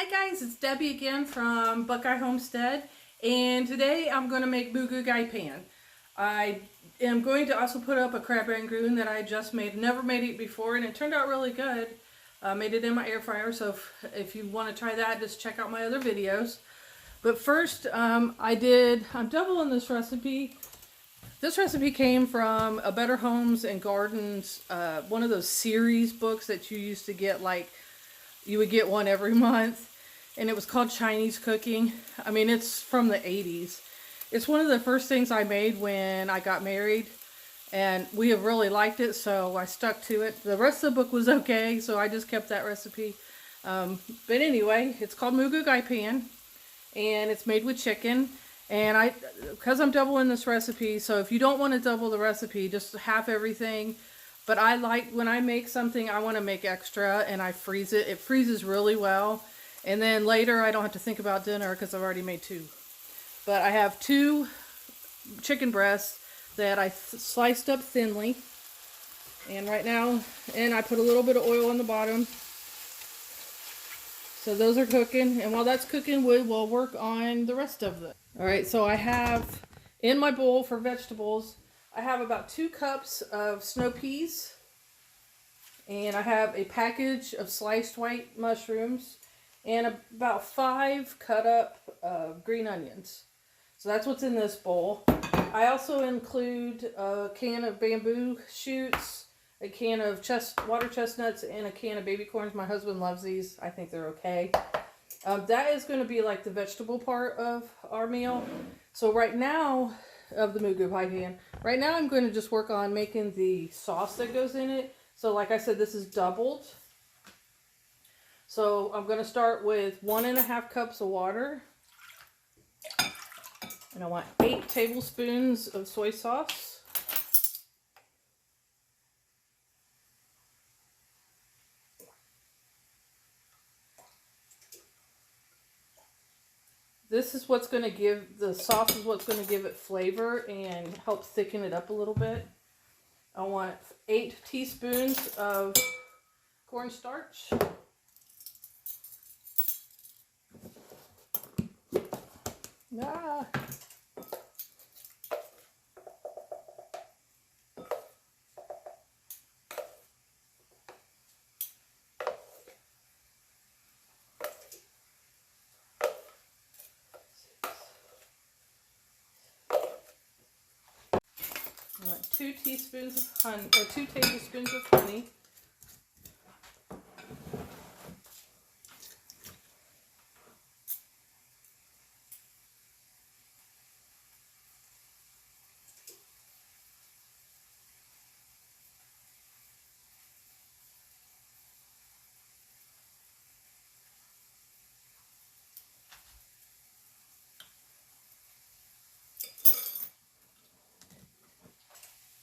Hi guys, it's Debbie again from Buckeye Homestead, and today I'm going to make Moo Goo Gai Pan. I am going to also put up a crab rangoon that I just made. Never made it before, and it turned out really good. Made it in my air fryer, so if you want to try that, just check out my other videos. But first, I'm doubling this recipe. This recipe came from a Better Homes and Gardens, one of those series books that you used to get, like you would get one every month, and it was called Chinese Cooking. I mean, it's from the 80s. It's one of the first things I made when I got married, and we have really liked it, so I stuck to it. The rest of the book was okay, so I just kept that recipe. But anyway, it's called Moo Goo Gai Pan, and it's made with chicken. And because I'm doubling this recipe, so if you don't want to double the recipe, just half everything. But I like, when I make something, I want to make extra, and I freeze it. It freezes really well. And then later, I don't have to think about dinner because I've already made two. But I have 2 chicken breasts that I sliced up thinly. And right now, and I put a little bit of oil on the bottom. So those are cooking. And while that's cooking, we will work on the rest of it. Alright, so I have in my bowl for vegetables, I have about 2 cups of snow peas, and I have a package of sliced white mushrooms, and about 5 cut up green onions. So that's what's in this bowl. I also include a can of bamboo shoots, a can of water chestnuts, and a can of baby corns. My husband loves these. I think they're okay. That is going to be like the vegetable part of our meal. So right now, of the Moo Goo Gai Pan, right now I'm going to just work on making the sauce that goes in it. So like I said, this is doubled. So I'm going to start with 1.5 cups of water. And I want 8 tablespoons of soy sauce. This is what's going to give, the sauce is what's going to give it flavor and help thicken it up a little bit. I want 8 teaspoons of cornstarch. Ah. I want 2 teaspoons of honey, or 2 tablespoons of honey.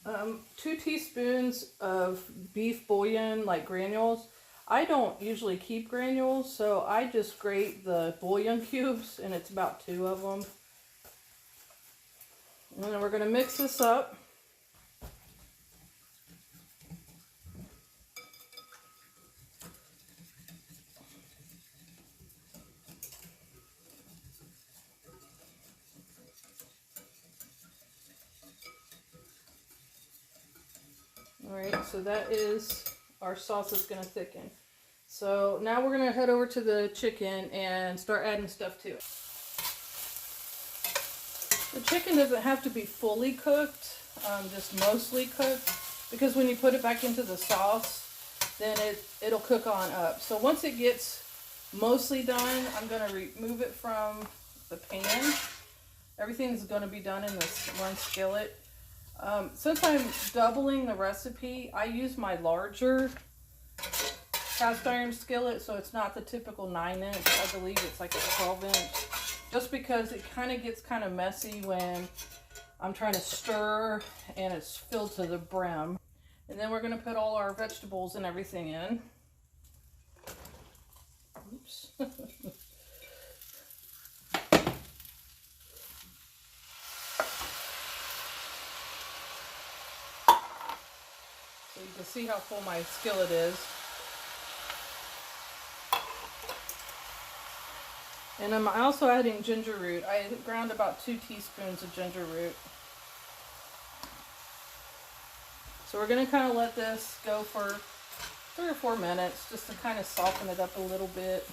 Um, 2 teaspoons of beef bouillon, like granules. I don't usually keep granules, so I just grate the bouillon cubes, and it's about 2 of them. And then we're going to mix this up. Alright, so that is our sauce that's going to thicken. So now we're going to head over to the chicken and start adding stuff to it. The chicken doesn't have to be fully cooked, just mostly cooked, because when you put it back into the sauce, then it'll cook on up. So once it gets mostly done, I'm going to remove it from the pan. Everything's going to be done in this one skillet. Since I'm doubling the recipe, I use my larger cast iron skillet, so it's not the typical 9-inch. I believe it's like a 12-inch. Just because it kind of gets kind of messy when I'm trying to stir and it's filled to the brim. And then we're going to put all our vegetables and everything in. Oops. So you can see how full my skillet is. And I'm also adding ginger root. I ground about 2 teaspoons of ginger root. So we're going to kind of let this go for 3 or 4 minutes just to kind of soften it up a little bit.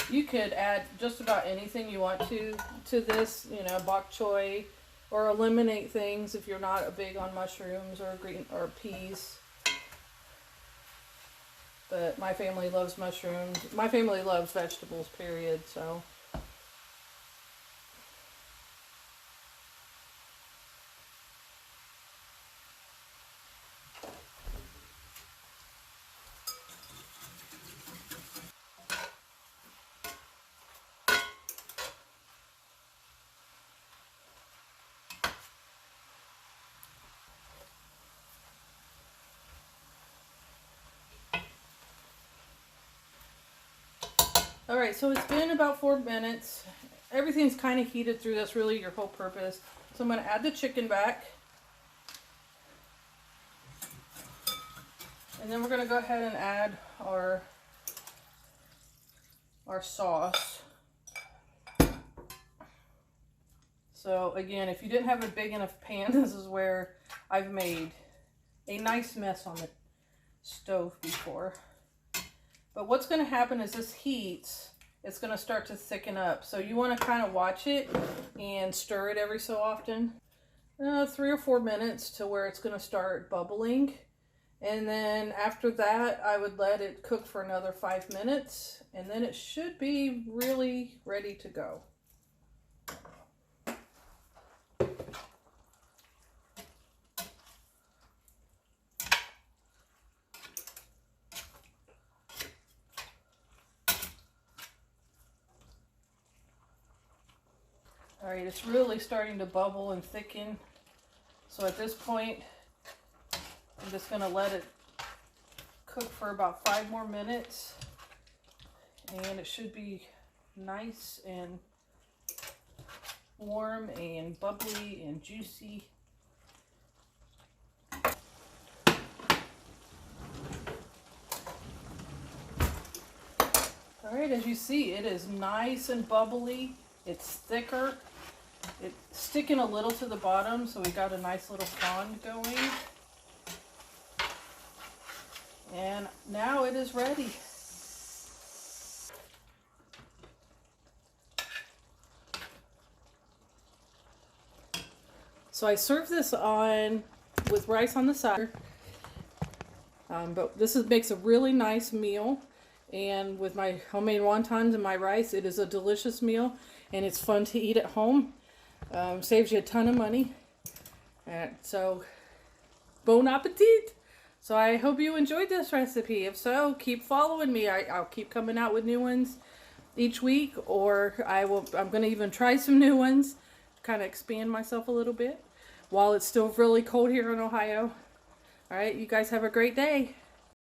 You could add just about anything you want to this, you know, bok choy, or eliminate things if you're not big on mushrooms or green or peas. But my family loves mushrooms. My family loves vegetables, period, so. Alright, so it's been about 4 minutes. Everything's kind of heated through. That's really your whole purpose. So I'm going to add the chicken back. And then we're going to go ahead and add our sauce. So again, if you didn't have a big enough pan, this is where I've made a nice mess on the stove before. But what's going to happen is this heats, it's going to start to thicken up. So you want to kind of watch it and stir it every so often. 3 or 4 minutes to where it's going to start bubbling. And then after that, I would let it cook for another 5 minutes. And then it should be really ready to go. Alright, it's really starting to bubble and thicken. So at this point, I'm just going to let it cook for about 5 more minutes. And it should be nice and warm and bubbly and juicy. Alright, as you see, it is nice and bubbly. It's thicker. It's sticking a little to the bottom, so we got a nice little pond going. And now it is ready. So I serve this on with rice on the side. But this makes a really nice meal. And with my homemade wontons and my rice, it is a delicious meal. And it's fun to eat at home. Saves you a ton of money. So, bon appetit! So I hope you enjoyed this recipe. If so, keep following me. I'll keep coming out with new ones each week. Or I'm going to even try some new ones. Kind of expand myself a little bit. While it's still really cold here in Ohio. Alright, you guys have a great day.